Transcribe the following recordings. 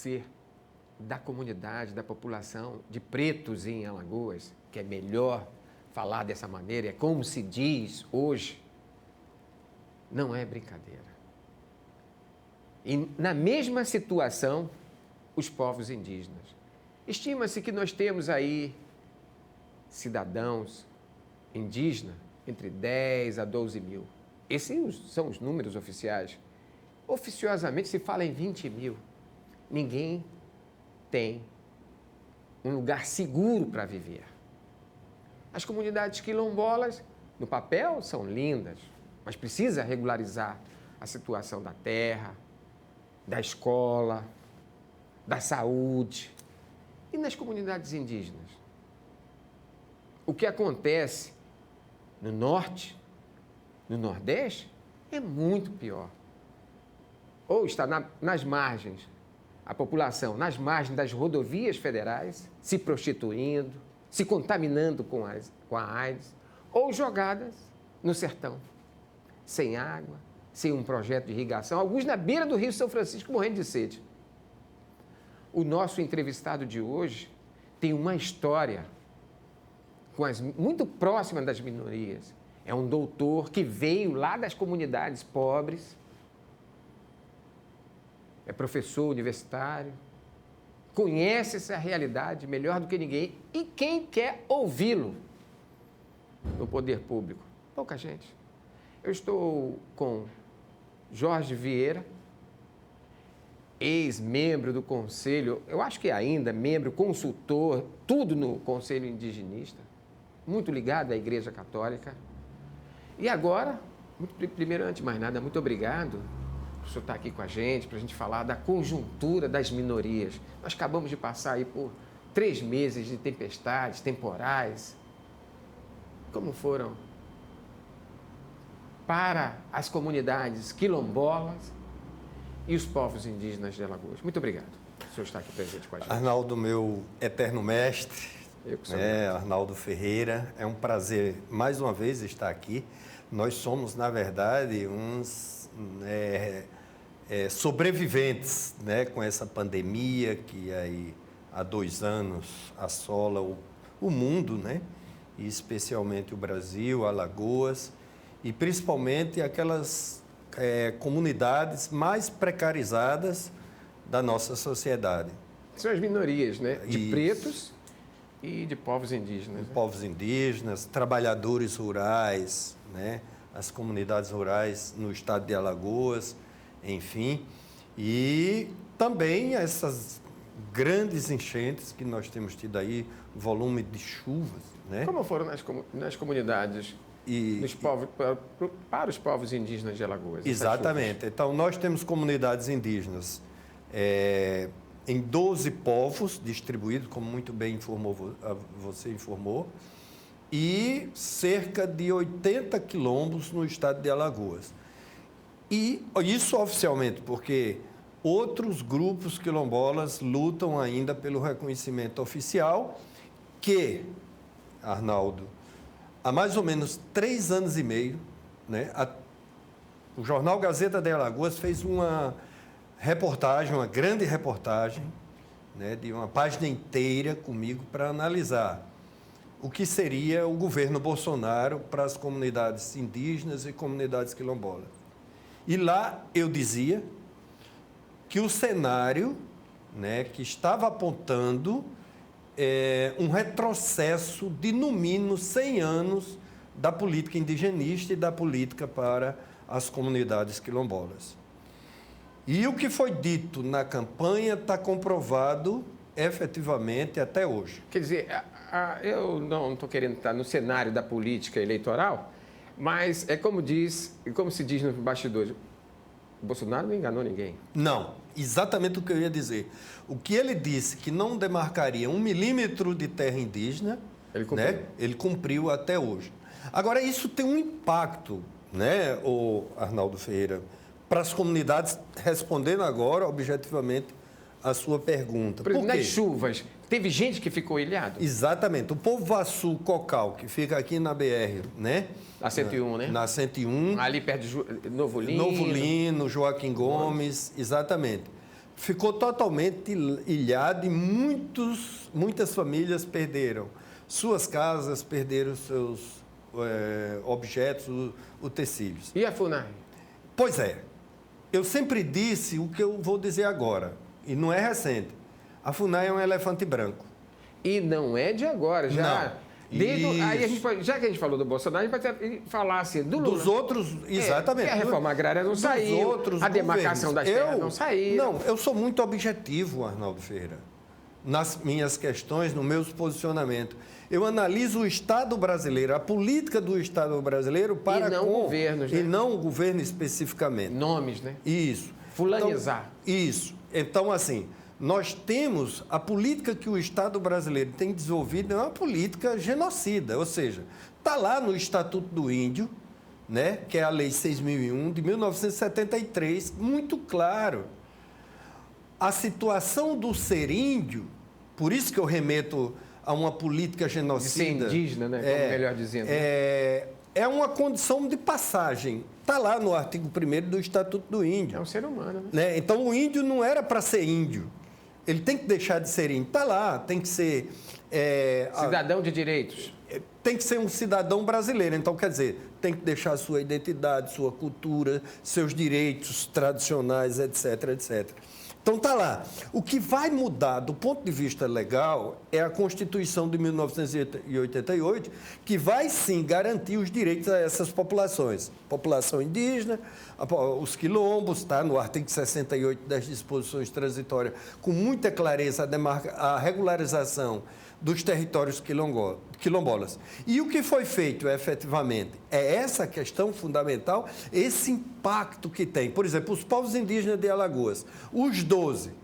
ser da comunidade, da população de pretos em Alagoas, que é melhor falar dessa maneira, é como se diz hoje, não é brincadeira. E na mesma situação, os povos indígenas. Estima-se que nós temos aí cidadãos indígenas entre 10 a 12 mil. Esses são os números oficiais. Oficiosamente se fala em 20 mil. Ninguém tem um lugar seguro para viver. As comunidades quilombolas, no papel, são lindas, mas precisa regularizar a situação da terra, da escola, da saúde. E nas comunidades indígenas? O que acontece no norte, no nordeste, é muito pior. Ou está nas margens, a população nas margens das rodovias federais, se prostituindo, se contaminando com a AIDS, ou jogadas no sertão, sem água, sem um projeto de irrigação, alguns na beira do Rio São Francisco morrendo de sede. O nosso entrevistado de hoje tem uma história muito próxima das minorias. É um doutor que veio lá das comunidades pobres, é professor universitário, conhece essa realidade melhor do que ninguém. E quem quer ouvi-lo no poder público? Pouca gente. Eu estou com Jorge Vieira, ex-membro do Conselho, eu acho que ainda membro, consultor, tudo no Conselho Indigenista, muito ligado à Igreja Católica. E agora, primeiro, antes de mais nada, muito obrigado por o senhor estar aqui com a gente, para a gente falar da conjuntura das minorias. Nós acabamos de passar aí por 3 meses de tempestades, temporais. Como foram para as comunidades quilombolas e os povos indígenas de Alagoas? Muito obrigado por o senhor estar aqui presente com a gente. Arnaldo, meu eterno mestre, Arnaldo Ferreira, é um prazer mais uma vez estar aqui. Nós somos, na verdade, uns sobreviventes, né, com essa pandemia que aí há 2 anos assola o mundo, né, e especialmente o Brasil, Alagoas, e principalmente aquelas comunidades mais precarizadas da nossa sociedade. São as minorias, né, de pretos e de povos indígenas. Povos indígenas, trabalhadores rurais, né? As comunidades rurais no estado de Alagoas, enfim. E também essas grandes enchentes que nós temos tido aí, volume de chuvas, né? Como foram nas comunidades para os povos indígenas de Alagoas? Exatamente. Então, nós temos comunidades indígenas em 12 povos distribuídos, como muito bem você informou, e cerca de 80 quilombos no estado de Alagoas. E isso oficialmente, porque outros grupos quilombolas lutam ainda pelo reconhecimento oficial, que, Arnaldo, há mais ou menos 3 anos e meio, né, o jornal Gazeta de Alagoas fez uma reportagem, uma grande reportagem, né, de uma página inteira comigo para analisar o que seria o governo Bolsonaro para as comunidades indígenas e comunidades quilombolas. E lá eu dizia que o cenário, né, que estava apontando um retrocesso de, no mínimo, 100 anos da política indigenista e da política para as comunidades quilombolas. E o que foi dito na campanha está comprovado efetivamente até hoje. Quer dizer, eu não estou querendo estar no cenário da política eleitoral, mas é como se diz nos bastidores, o Bolsonaro não enganou ninguém. Não, exatamente o que eu ia dizer. O que ele disse que não demarcaria 1 milímetro de terra indígena, ele cumpriu até hoje. Agora, isso tem um impacto, né, Arnaldo Ferreira, para as comunidades, respondendo agora, objetivamente, a sua pergunta. Por exemplo, nas chuvas, teve gente que ficou ilhado? Exatamente. O povo Vassu Cocal, que fica aqui na BR, né? Na 101, né? Na 101. Ali perto de Novo Lino. Novo Lino, Joaquim Gomes, exatamente. ficou totalmente ilhado e muitas famílias perderam suas casas, perderam seus objetos, utensílios. E a FUNAI? Pois é. Eu sempre disse o que eu vou dizer agora, e não é recente. A FUNAI é um elefante branco. E não é de agora, já. Não. Aí a gente pode, já que a gente falou do Bolsonaro, a gente pode falar assim, do Lula. Dos outros, exatamente. Que a reforma agrária não saiu, outros a demarcação das terras não saiu. Não, eu sou muito objetivo, Arnaldo Ferreira, nas minhas questões, no meu posicionamento. Eu analiso o Estado brasileiro, a política do Estado brasileiro para e não governos, né? E não o governo especificamente. Nomes, né? Isso. Fulanizar. Então, isso. Então, assim, nós temos a política que o Estado brasileiro tem desenvolvido, é uma política genocida, ou seja, está lá no Estatuto do Índio, né, que é a Lei 6.001 de 1973, muito claro. A situação do ser índio, por isso que eu remeto a uma política genocida. De ser indígena, né? Como melhor dizendo. É uma condição de passagem. Está lá no artigo 1º do Estatuto do Índio. É um ser humano, né? Então, o índio não era para ser índio. Ele tem que deixar de ser índio. Está lá, tem que ser... cidadão de direitos. Tem que ser um cidadão brasileiro. Então, quer dizer, tem que deixar sua identidade, sua cultura, seus direitos tradicionais, etc, etc. Então, está lá. O que vai mudar do ponto de vista legal é a Constituição de 1988, que vai, sim, garantir os direitos a essas populações. População indígena, os quilombos, está no artigo 68 das disposições transitórias, com muita clareza a regularização dos territórios quilombolas. E o que foi feito, efetivamente, é essa questão fundamental, esse impacto que tem. Por exemplo, os povos indígenas de Alagoas, os 12,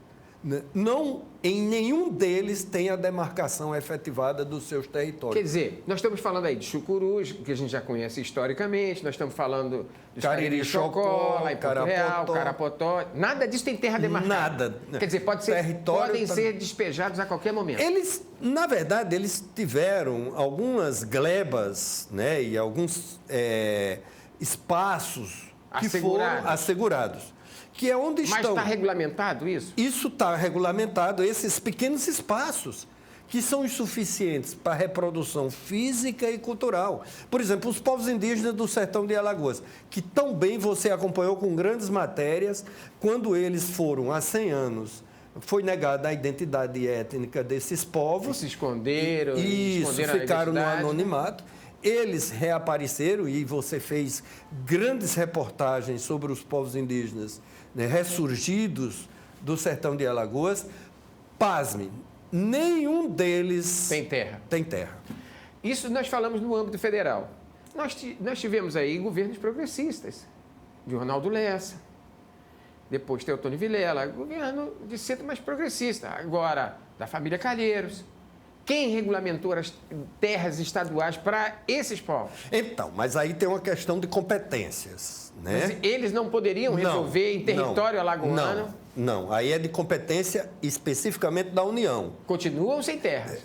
não, em nenhum deles tem a demarcação efetivada dos seus territórios. Quer dizer, nós estamos falando aí de Chucurus, que a gente já conhece historicamente, nós estamos falando dos Cariri-Chocó, lá em Porto Real, Carapotó. Nada disso tem terra demarcada. Nada. Quer dizer, podem ser despejados a qualquer momento. Eles, na verdade, eles tiveram algumas glebas, né, e alguns espaços que foram assegurados. Que é onde estão. Mas está regulamentado isso? Isso está regulamentado, esses pequenos espaços, que são insuficientes para a reprodução física e cultural. Por exemplo, os povos indígenas do sertão de Alagoas, que tão bem você acompanhou com grandes matérias, quando eles foram há 100 anos, foi negada a identidade étnica desses povos. Se esconderam. Isso, ficaram no anonimato. Eles reapareceram e você fez grandes reportagens sobre os povos indígenas, né, ressurgidos do sertão de Alagoas. Pasme, nenhum deles tem terra. Isso nós falamos no âmbito federal. Nós tivemos aí governos progressistas, de Ronaldo Lessa, depois Teotônio Vilela, governo de centro mais progressista, agora da família Calheiros. Quem regulamentou as terras estaduais para esses povos? Então, mas aí tem uma questão de competências, né? Mas eles não poderiam resolver em território alagoano? Não, aí é de competência especificamente da União. Continuam sem terras?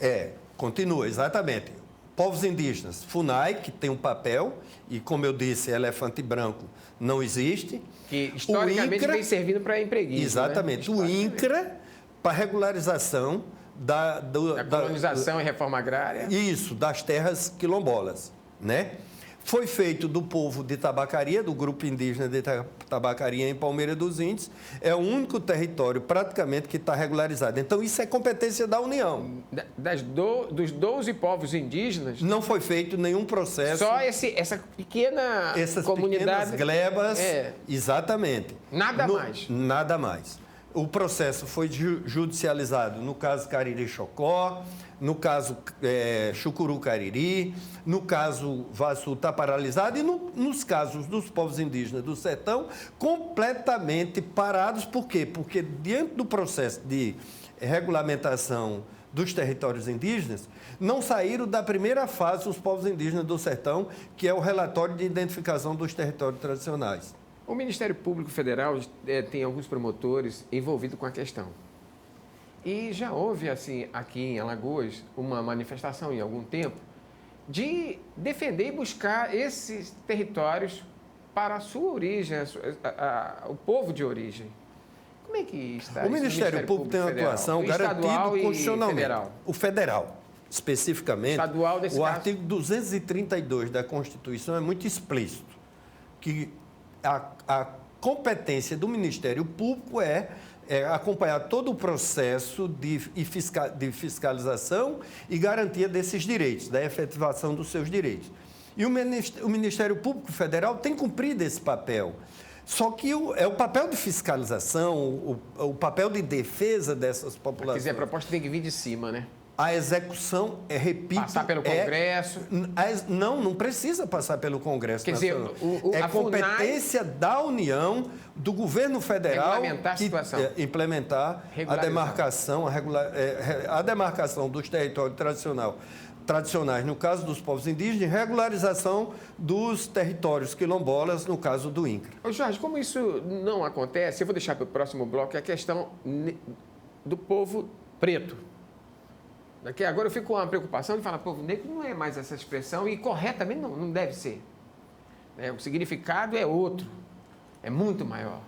Continua, exatamente. Povos indígenas, FUNAI, que tem um papel, e como eu disse, elefante branco não existe. Que historicamente vem servindo para empreguismo. Exatamente. Né? O INCRA, para regularização da colonização e reforma agrária. Isso, das terras quilombolas, né? Foi feito do povo de Tabacaria, do grupo indígena de Tabacaria em Palmeira dos Índios. É o único território praticamente que está regularizado. Então, isso é competência da União. Dos 12 povos indígenas... Não foi feito nenhum processo... Só essa pequena comunidade... Essas pequenas glebas, exatamente. Mais. Nada mais. O processo foi judicializado no caso Cariri-Chocó, no caso Chucuru-Cariri, no caso Vassu está paralisado e nos casos dos povos indígenas do sertão completamente parados. Por quê? Porque diante do processo de regulamentação dos territórios indígenas, não saíram da primeira fase os povos indígenas do sertão, que é o relatório de identificação dos territórios tradicionais. O Ministério Público Federal tem alguns promotores envolvidos com a questão. E já houve, assim, aqui em Alagoas, uma manifestação em algum tempo de defender e buscar esses territórios para a sua origem, o povo de origem. Como é que está O Ministério Público tem uma atuação garantida constitucionalmente. Federal. O federal, especificamente, Estadual, nesse o caso. artigo 232 da Constituição é muito explícito, que a competência do Ministério Público é acompanhar todo o processo de fiscalização e garantia desses direitos, da efetivação dos seus direitos. E o Ministério Público Federal tem cumprido esse papel. Só que é o papel de fiscalização, o papel de defesa dessas populações. Quer dizer, a proposta tem que vir de cima, né? A execução, repito... Passar pelo Congresso? Não precisa passar pelo Congresso Nacional. Quer dizer, é competência da União, do governo federal... Regulamentar a situação. Implementar a demarcação, a demarcação dos territórios tradicionais, no caso dos povos indígenas, e regularização dos territórios quilombolas, no caso do INCRA. Ô Jorge, como isso não acontece, eu vou deixar para o próximo bloco, é a questão do povo preto. Daqui agora eu fico com uma preocupação de falar, povo negro não é mais essa expressão, e corretamente não deve ser. O significado é outro, é muito maior.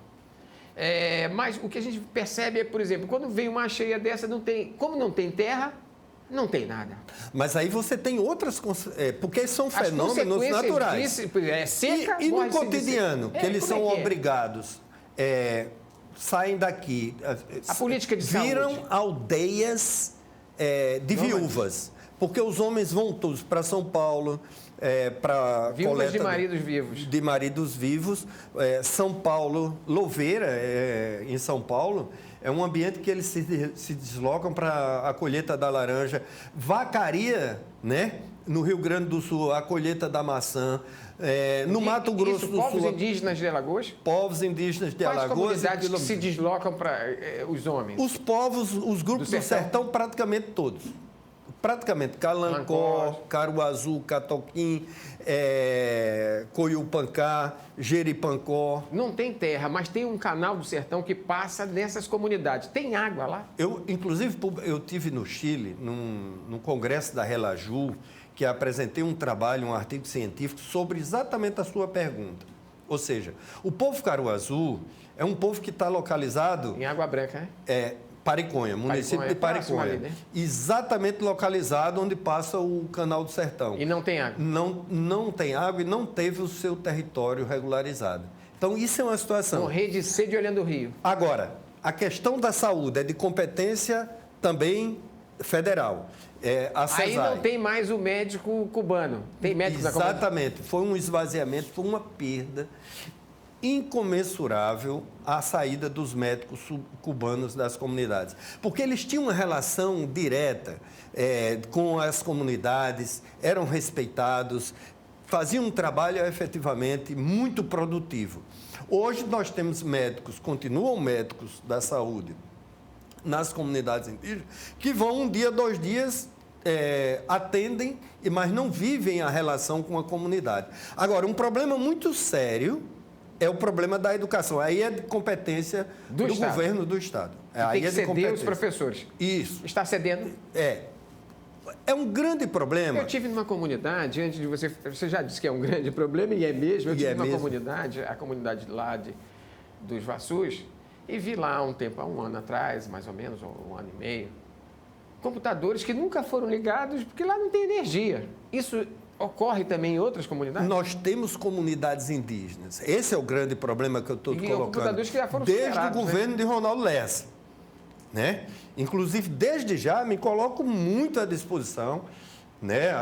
Mas o que a gente percebe é, por exemplo, quando vem uma cheia dessa, como não tem terra, não tem nada. Mas aí você tem outras... porque são fenômenos naturais. Seca, e no cotidiano, que eles são obrigados, saem daqui... A política de viram saúde. Aldeias de viúvas. Porque os homens vão todos para São Paulo, para viúvas de maridos vivos. De maridos vivos. São Paulo, Louveira, em São Paulo... É um ambiente que eles se deslocam para a colheita da laranja. Vacaria, né? No Rio Grande do Sul, a colheita da maçã. No Mato Grosso do Sul... povos indígenas de Alagoas? Povos indígenas de Alagoas. Quais comunidades que se deslocam para os homens? Os povos, os grupos do sertão, praticamente todos. Praticamente. Calancó, Caruazu, Catoquim, Coiupancá, Jeripancó. Não tem terra, mas tem um canal do sertão que passa nessas comunidades. Tem água lá? Inclusive, eu tive no Chile, num congresso da Relaju, que apresentei um trabalho, um artigo científico sobre exatamente a sua pergunta. Ou seja, o povo Caruazu é um povo que está localizado... Em Água Branca, Pariconha, município de Pariconha. Ali, né? Exatamente localizado onde passa o Canal do Sertão. E não tem água? Não tem água e não teve o seu território regularizado. Então, isso é uma situação... Morrer de sede olhando o rio. Agora, a questão da saúde é de competência também federal. Aí não tem mais o médico cubano. Tem médicos na comunidade? Exatamente. Foi um esvaziamento, foi uma perda incomensurável a saída dos médicos cubanos das comunidades. Porque eles tinham uma relação direta com as comunidades, eram respeitados, faziam um trabalho efetivamente muito produtivo. Hoje nós temos médicos, continuam médicos da saúde nas comunidades indígenas, que vão um dia, 2 dias, atendem, mas não vivem a relação com a comunidade. Agora, um problema muito sério é o problema da educação. Aí é de competência do governo do Estado. Aí tem que ceder os professores. Isso. Está cedendo? É um grande problema. Eu tive numa comunidade, antes de você já disse que é um grande problema, e é mesmo. Eu tive numa comunidade, a comunidade lá dos Vassus, e vi lá há um ano atrás, mais ou menos, ou 1 ano e meio, computadores que nunca foram ligados, porque lá não tem energia. Isso ocorre também em outras comunidades? Nós temos comunidades indígenas. Esse é o grande problema que eu estou colocando. Computadores que já foram desde o governo de Ronaldo Lessa. Né? Inclusive, desde já, me coloco muito à disposição, né,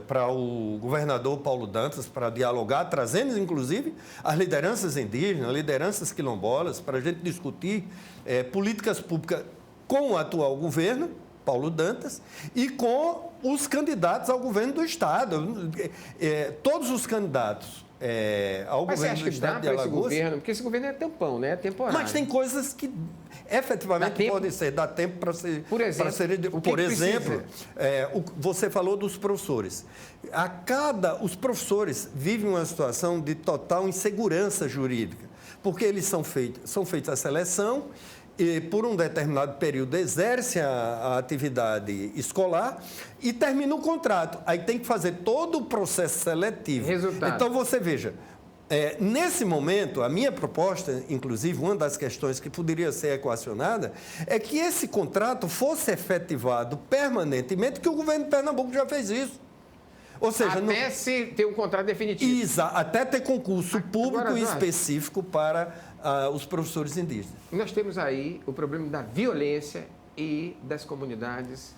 para o governador Paulo Dantas, para dialogar, trazendo, inclusive, as lideranças indígenas, lideranças quilombolas, para a gente discutir políticas públicas com o atual governo, Paulo Dantas, e com os candidatos ao governo do Estado. Todos os candidatos ao governo do Estado de Alagoas... governo, porque esse governo é tampão, né? É temporário. Mas tem coisas que efetivamente podem ser, dá tempo para ser... Por exemplo, você falou dos professores. Os professores vivem uma situação de total insegurança jurídica, porque eles são feitos a seleção, e por um determinado período exerce a atividade escolar e termina o contrato. Aí tem que fazer todo o processo seletivo. Resultado. Então, você veja, Nesse momento, a minha proposta, inclusive, uma das questões que poderia ser equacionada, é que esse contrato fosse efetivado permanentemente, que o governo de Pernambuco já fez isso. Ou seja, até se ter um contrato definitivo. Até ter concurso público Agora, específico para os professores indígenas. Nós temos aí o problema da violência e das comunidades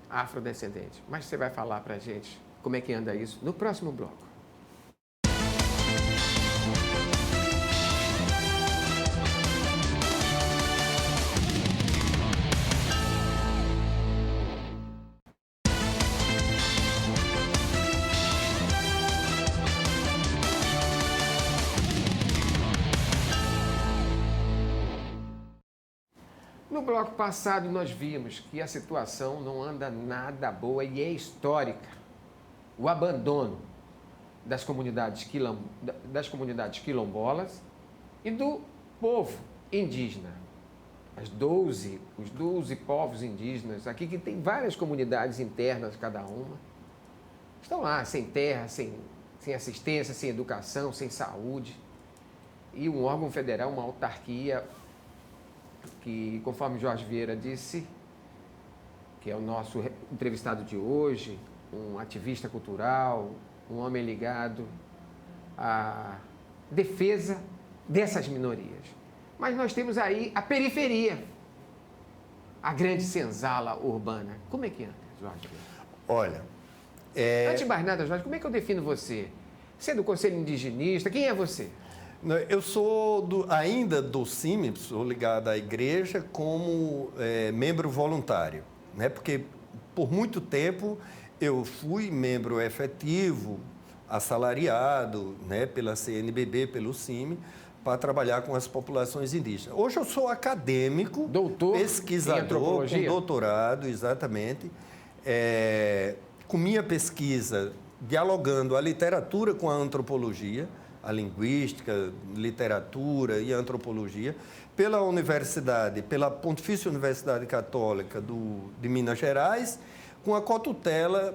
afrodescendentes. Mas você vai falar para a gente como é que anda isso no próximo bloco. No bloco passado, nós vimos que a situação não anda nada boa e é histórica. O abandono das comunidades quilombolas e do povo indígena. Os 12 povos indígenas aqui, que tem várias comunidades internas, cada uma, estão lá sem terra, sem assistência, sem educação, sem saúde. E um órgão federal, uma autarquia, que, conforme Jorge Vieira disse, que é o nosso entrevistado de hoje, um ativista cultural, um homem ligado à defesa dessas minorias. Mas nós temos aí a periferia, a grande senzala urbana. Como é que anda, Jorge Vieira? Olha, Antes de mais nada, Jorge, como é que eu defino você? Você é do Conselho Indigenista, quem é você? Eu sou ainda do CIMI, sou ligado à igreja como membro voluntário, né? Porque por muito tempo eu fui membro efetivo, assalariado, né? Pela CNBB, pelo CIMI, para trabalhar com as populações indígenas. Hoje eu sou acadêmico, pesquisador, com doutorado, exatamente, com minha pesquisa dialogando a literatura com a antropologia, a linguística, literatura e antropologia, pela Pontifícia Universidade Católica de Minas Gerais, com a cotutela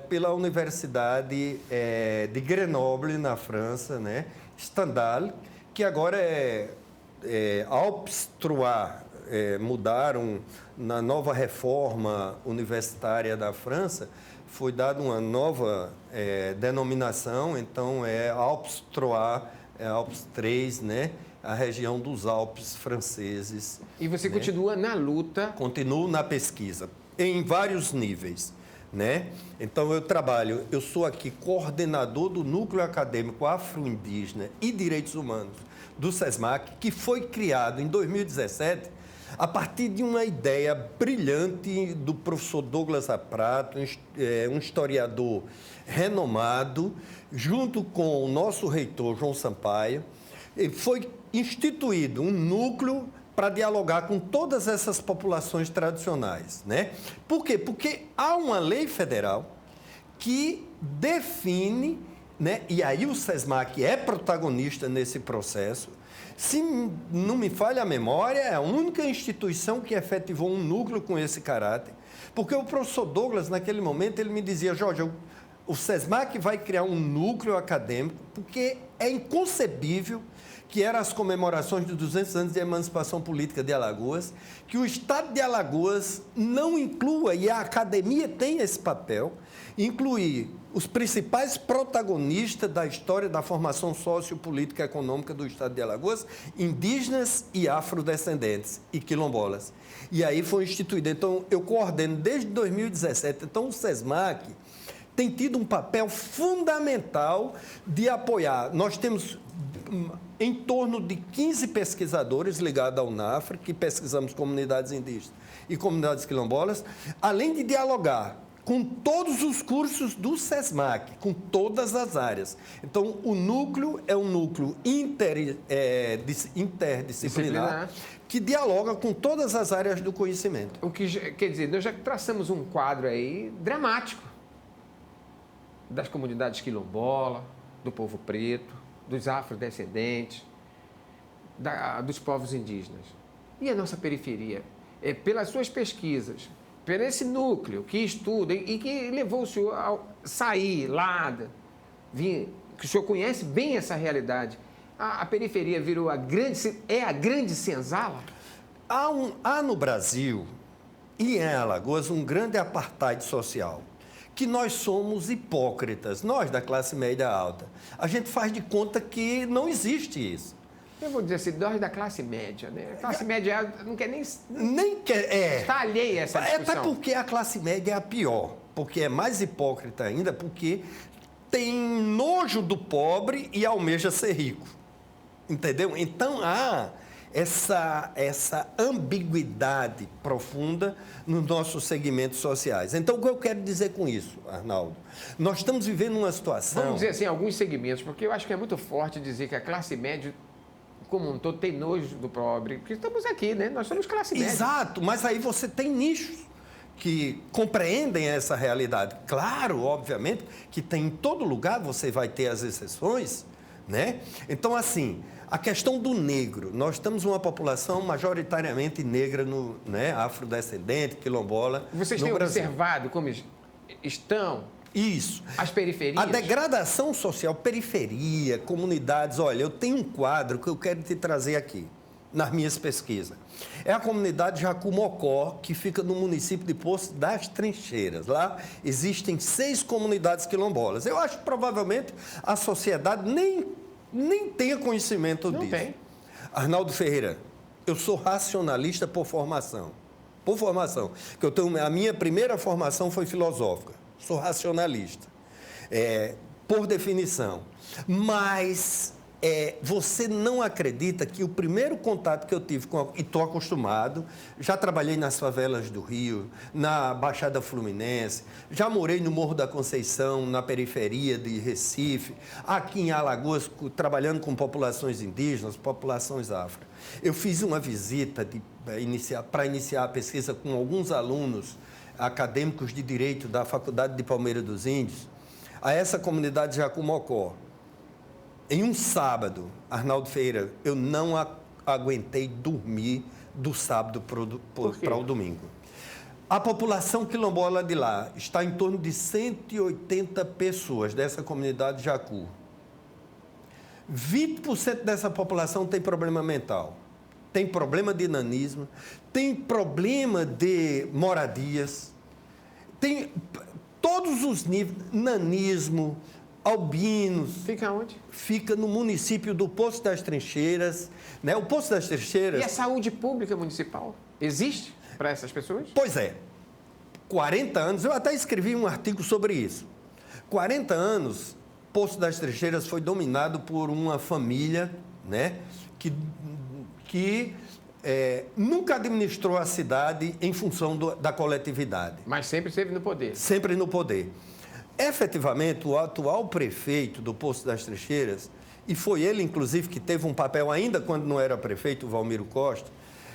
pela Universidade de Grenoble, na França, né? Stendhal, que agora Alpes III, mudaram na nova reforma universitária da França, foi dada uma nova denominação, então é Alpes III, Alpes III, né? A região dos Alpes franceses. E você continua na luta? Continuo na pesquisa, em vários níveis, né? Então eu sou aqui coordenador do Núcleo Acadêmico Afro-Indígena e Direitos Humanos do SESMAC, que foi criado em 2017 a partir de uma ideia brilhante do professor Douglas Aprato, um historiador renomado, junto com o nosso reitor João Sampaio. Foi instituído um núcleo para dialogar com todas essas populações tradicionais, né? Por quê? Porque há uma lei federal que define, né? E aí o SESMAC é protagonista nesse processo. Se não me falha a memória, é a única instituição que efetivou um núcleo com esse caráter. Porque o professor Douglas, naquele momento, ele me dizia: Jorge, o SESMAC vai criar um núcleo acadêmico, porque é inconcebível que eram as comemorações dos 200 anos de emancipação política de Alagoas, que o Estado de Alagoas não inclua, e a academia tem esse papel, incluir os principais protagonistas da história da formação sociopolítica e econômica do Estado de Alagoas, indígenas e afrodescendentes e quilombolas. E aí foi instituído. Então, eu coordeno desde 2017. Então, o SESMAC tem tido um papel fundamental de apoiar. Nós temos em torno de 15 pesquisadores ligados ao UNAFRA, que pesquisamos comunidades indígenas e comunidades quilombolas, além de dialogar com todos os cursos do SESMAC, com todas as áreas. Então, o núcleo é um núcleo interdisciplinar que dialoga com todas as áreas do conhecimento. O que quer dizer, nós já traçamos um quadro aí dramático das comunidades quilombola, do povo preto, dos afrodescendentes, dos povos indígenas. E a nossa periferia? Pelas suas pesquisas, por esse núcleo que estuda e que levou o senhor a sair lá, vir que o senhor conhece bem essa realidade, a periferia virou a grande senzala? Há no Brasil e em Alagoas um grande apartheid social, que nós somos hipócritas, nós da classe média alta. A gente faz de conta que não existe isso. Eu vou dizer assim, nós da classe média, né? A classe média não quer nem quer. Está alheia a essa discussão. Até porque a classe média é a pior, porque é mais hipócrita ainda, porque tem nojo do pobre e almeja ser rico. Entendeu? Então há essa ambiguidade profunda nos nossos segmentos sociais. Então, o que eu quero dizer com isso, Arnaldo? Nós estamos vivendo uma situação... Vamos dizer assim, alguns segmentos, porque eu acho que é muito forte dizer que a classe média, como um todo, tem nojo do pobre, porque estamos aqui, né? Nós somos classe média. Exato, mas aí você tem nichos que compreendem essa realidade. Claro, obviamente, que tem em todo lugar, você vai ter as exceções, né? Então, assim... A questão do negro, nós temos uma população majoritariamente negra, né, afrodescendente, quilombola. Vocês têm observado como estão isso. As periferias? A degradação social, periferia, comunidades. Olha, eu tenho um quadro que eu quero te trazer aqui, nas minhas pesquisas. É a comunidade Jacumocó, que fica no município de Poço das Trincheiras. Lá existem 6 comunidades quilombolas. Eu acho que provavelmente a sociedade nem tenha conhecimento disso. Não tem. Arnaldo Ferreira, eu sou racionalista por formação. Por formação. A minha primeira formação foi filosófica. Sou racionalista. Por definição. Mas você não acredita que o primeiro contato que eu tive e estou acostumado, já trabalhei nas favelas do Rio, na Baixada Fluminense, já morei no Morro da Conceição, na periferia de Recife, aqui em Alagoas, trabalhando com populações indígenas, populações afro. Eu fiz uma visita para iniciar a pesquisa com alguns alunos acadêmicos de Direito da Faculdade de Palmeira dos Índios, a essa comunidade de Jacumocó. Em um sábado, Arnaldo Ferreira, eu não aguentei dormir do sábado para o domingo. A população quilombola de lá está em torno de 180 pessoas dessa comunidade Jacu. 20% dessa população tem problema mental, tem problema de nanismo, tem problema de moradias, tem todos os níveis, nanismo, albinos. Fica onde? Fica no município do Poço das Trincheiras, né? O Poço das Trincheiras... E a saúde pública municipal existe para essas pessoas? Pois é. 40 anos, eu até escrevi um artigo sobre isso. 40 anos, Poço das Trincheiras foi dominado por uma família, né? Que nunca administrou a cidade em função da coletividade. Mas sempre esteve no poder. Sempre no poder. Efetivamente, o atual prefeito do Poço das Trincheiras, e foi ele, inclusive, que teve um papel, ainda quando não era prefeito, o Valmiro Costa,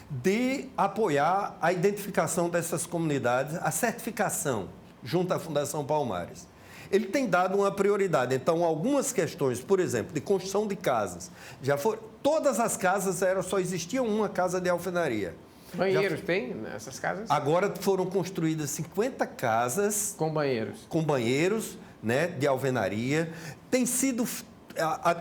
de apoiar a identificação dessas comunidades, a certificação, junto à Fundação Palmares. Ele tem dado uma prioridade. Então, algumas questões, por exemplo, de construção de casas, todas as casas só existia uma casa de alvenaria. Banheiros tem nessas casas? Agora foram construídas 50 casas... Com banheiros. Com banheiros, né, de alvenaria. Tem sido...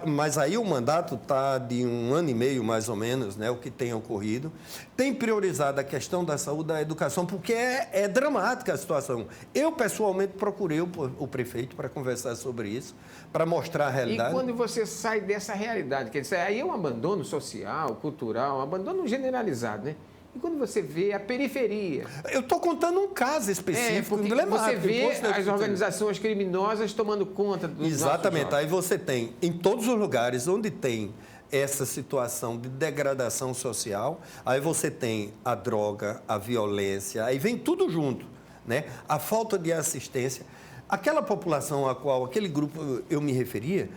Mas aí o mandato está de 1 ano e meio, mais ou menos, né, o que tem ocorrido. Tem priorizado a questão da saúde, da educação, porque é dramática a situação. Eu, pessoalmente, procurei o prefeito para conversar sobre isso, para mostrar a realidade. E quando você sai dessa realidade, quer dizer, aí é um abandono social, cultural, um abandono generalizado, né? E quando você vê a periferia... Eu estou contando um caso específico, você vê as organizações criminosas tomando conta dos Exatamente. Aí você tem, em todos os lugares onde tem essa situação de degradação social, aí você tem a droga, a violência, aí vem tudo junto, né? A falta de assistência. Aquela população a qual aquele grupo eu me referia...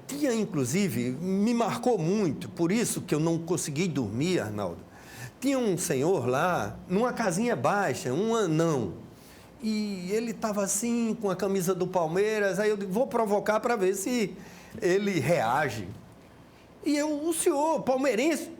tinha, inclusive, me marcou muito, por isso que eu não consegui dormir, Arnaldo. Tinha um senhor lá, numa casinha baixa, um anão, e ele estava assim, com a camisa do Palmeiras, aí eu digo, vou provocar para ver se ele reage. E o senhor, palmeirense,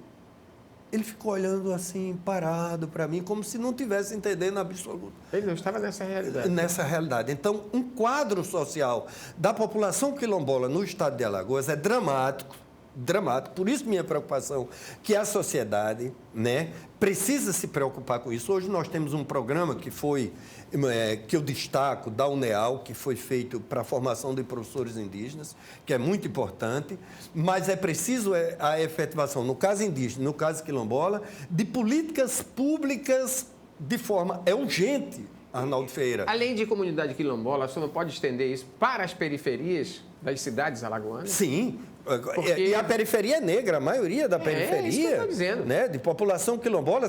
Ele ficou olhando assim, parado para mim, como se não estivesse entendendo absoluto. Ele não estava nessa realidade. Nessa realidade. Então, um quadro social da população quilombola no estado de Alagoas é dramático, dramático. Por isso minha preocupação que a sociedade, né, precisa se preocupar com isso. Hoje nós temos um programa que eu destaco, da UNEAL, que foi feito para a formação de professores indígenas, que é muito importante, mas é preciso a efetivação, no caso indígena, no caso quilombola, de políticas públicas de forma urgente, Arnaldo Ferreira. Além de comunidade quilombola, o senhor não pode estender isso para as periferias das cidades alagoanas? Sim. Porque... E a periferia é negra, a maioria da periferia, isso que eu estou dizendo. Né, de população quilombola,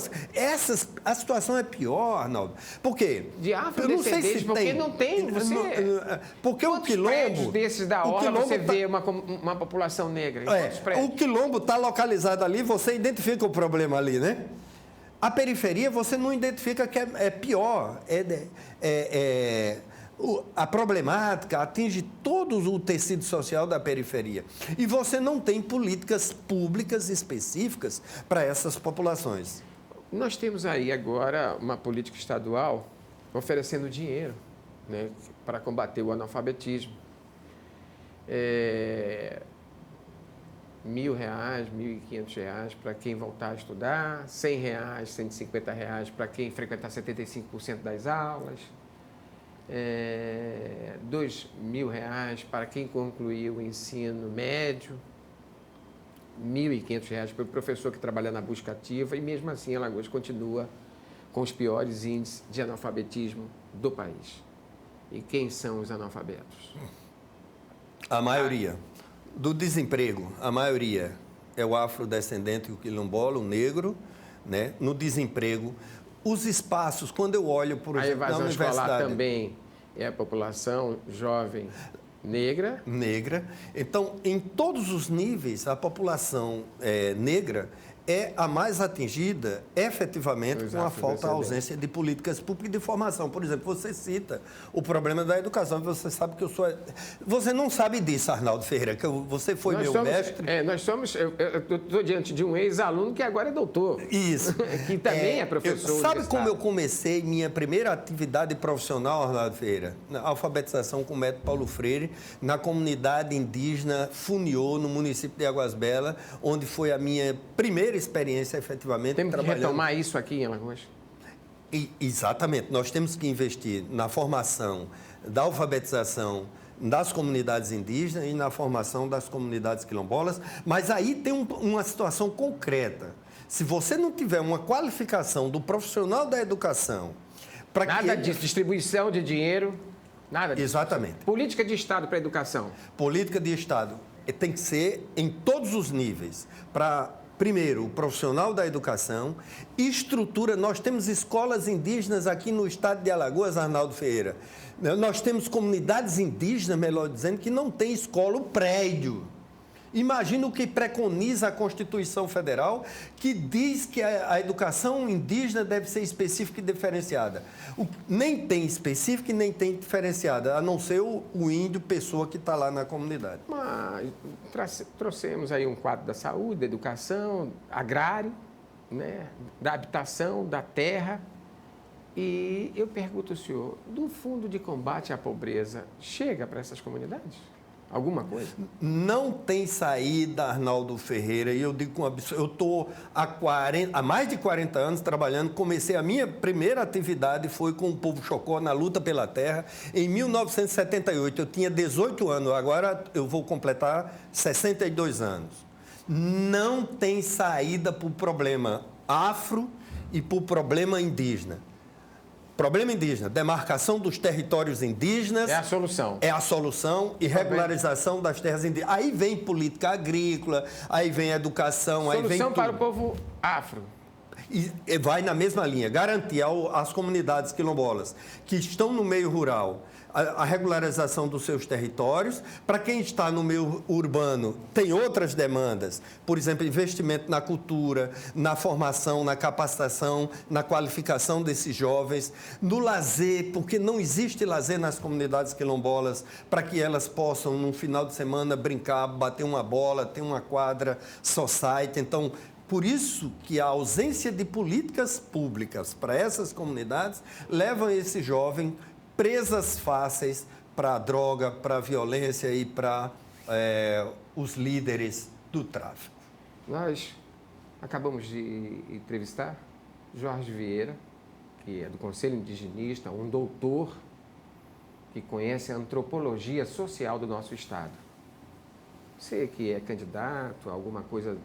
a situação é pior, Arnaldo. Por quê? De afrodescendentes, porque não tem. Porque o quilombo... prédios desses da orla você vê uma população negra? O quilombo está localizado ali, você identifica o problema ali, né? A periferia você não identifica que é pior. A problemática atinge todo o tecido social da periferia. E você não tem políticas públicas específicas para essas populações. Nós temos aí agora uma política estadual oferecendo dinheiro, né, para combater o analfabetismo. R$ 1.000, R$ 1.500 para quem voltar a estudar, R$ 100, R$ 150 para quem frequentar 75% das aulas. R$ 2.000 para quem concluiu o ensino médio, R$ 1.500 para o professor que trabalha na busca ativa, e mesmo assim Alagoas continua com os piores índices de analfabetismo do país. E quem são os analfabetos? A maioria. Do desemprego, a maioria é o afrodescendente, o quilombola, o negro, né? No desemprego. Os espaços, quando eu olho, por exemplo, na universidade... A evasão escolar também é a população jovem negra. Negra. Então, em todos os níveis, a população negra é a mais atingida, efetivamente, com a falta, a ausência de políticas públicas e de formação. Por exemplo, você cita o problema da educação. Você sabe que eu sou... Você não sabe disso, Arnaldo Ferreira, que você foi mestre. Eu estou diante de um ex-aluno que agora é doutor. Isso. Que também é professor. Sabe como eu comecei minha primeira atividade profissional, Arnaldo Ferreira? Na alfabetização com o método Paulo Freire, na comunidade indígena Funiô, no município de Águas Belas, onde foi a minha primeira experiência, efetivamente, temos que retomar isso aqui em Alagoas? Exatamente. Nós temos que investir na formação da alfabetização das comunidades indígenas e na formação das comunidades quilombolas, mas aí tem uma situação concreta. Se você não tiver uma qualificação do profissional da educação... Nada disso, distribuição de dinheiro, nada disso. Exatamente. Política de Estado para a educação. Política de Estado tem que ser em todos os níveis, para... Primeiro, o profissional da educação, estrutura. Nós temos escolas indígenas aqui no estado de Alagoas, Arnaldo Ferreira. Nós temos comunidades indígenas, melhor dizendo, que não tem escola, o prédio. Imagina o que preconiza a Constituição Federal, que diz que a educação indígena deve ser específica e diferenciada. Nem tem específica e nem tem diferenciada, a não ser o índio, pessoa que está lá na comunidade. Mas trouxemos aí um quadro da saúde, da educação, agrário, né, da habitação, da terra. E eu pergunto ao senhor, do Fundo de Combate à Pobreza, chega para essas comunidades? Alguma coisa? Não tem saída, Arnaldo Ferreira, e eu digo com absurdo. Eu estou há mais de 40 anos trabalhando. Comecei a minha primeira atividade foi com o povo Chocó na luta pela terra em 1978. Eu tinha 18 anos, agora eu vou completar 62 anos. Não tem saída para o problema afro e para o problema indígena. Problema indígena, demarcação dos territórios indígenas... É a solução. É a solução e regularização das terras indígenas. Aí vem política agrícola, aí vem educação, aí vem solução tudo. Para o povo afro. E vai na mesma linha, garantir às comunidades quilombolas que estão no meio rural a regularização dos seus territórios. Para quem está no meio urbano, tem outras demandas, por exemplo, investimento na cultura, na formação, na capacitação, na qualificação desses jovens, no lazer, porque não existe lazer nas comunidades quilombolas para que elas possam, no final de semana, brincar, bater uma bola, ter uma quadra society. Então, Por isso que a ausência de políticas públicas para essas comunidades leva esse jovem presas fáceis para a droga, para a violência e para os líderes do tráfico. Nós acabamos de entrevistar Jorge Vieira, que é do Conselho Indigenista, um doutor que conhece a antropologia social do nosso estado. Você que é candidato a alguma coisa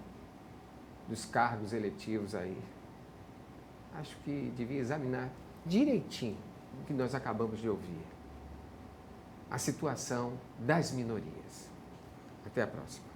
dos cargos eletivos aí, acho que devia examinar direitinho o que nós acabamos de ouvir. A situação das minorias. Até a próxima.